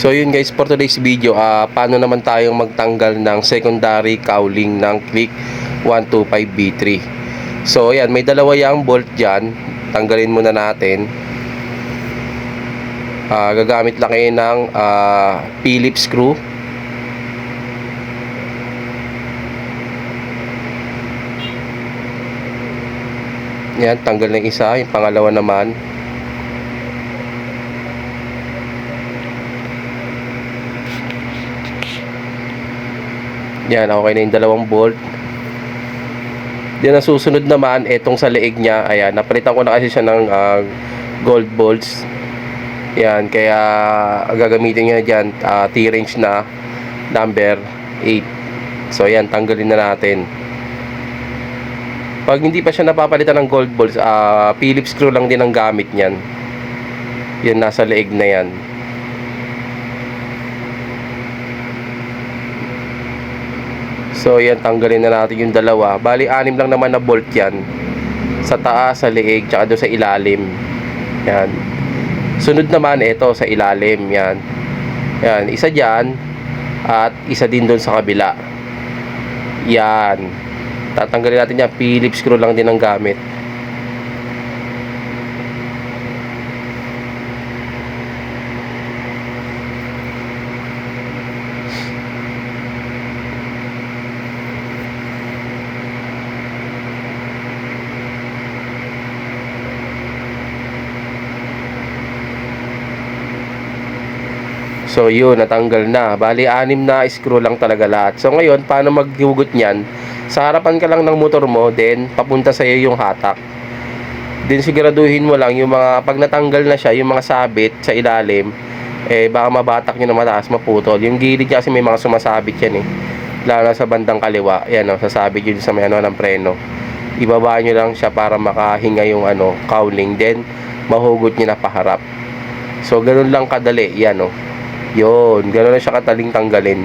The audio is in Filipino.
So yun guys, for today's video, paano naman tayong magtanggal ng secondary cowling ng Click 125B3. So ayan, may dalawa yang bolt dyan. Tanggalin muna natin. Gagamit lang kayo ng Phillips screw. Yan, tanggal ng isa. Yung pangalawa naman. Yan, okay na yung dalawang bolt. Then ang susunod naman, etong sa leeg niya. Ayan, napalitan ko na kasi siya ng gold bolts. Yan, kaya gagamitin niya dyan T-range na number 8. So ayan, tanggalin na natin. Pag hindi pa siya napapalitan ng gold bolts, Phillips screw lang din ang gamit niyan. Yan, nasa leeg na yan. So yan, tanggalin na natin yung dalawa. Bali 6 lang naman na bolt yan. Sa taas, sa leeg, tsaka doon sa ilalim. Yan. Sunod naman ito sa ilalim. Yan. Yan, isa dyan. At isa din doon sa kabila. Yan. Tatanggalin natin yan. Phillips screw lang din ang gamit. So yun, natanggal na. Bali 6 na screw lang talaga lahat. So ngayon, paano maghugot niyan? Sa harapan ka lang ng motor mo, then papunta sa iyo yung hatak. Then siguraduhin mo lang yung mga, pag natanggal na siya, yung mga sabit sa ilalim, baka mabatak nyo na mataas, maputol. Yung gilid niya kasi may mga sumasabit yan lalo sa bandang kaliwa. Yan sasabit yun sa may ng preno. Ibaba nyo lang siya para makahinga yung cowling. Then mahugot nyo na paharap. So ganun lang kadali. Yan Yun, gano'n na siya kataling tanggalin.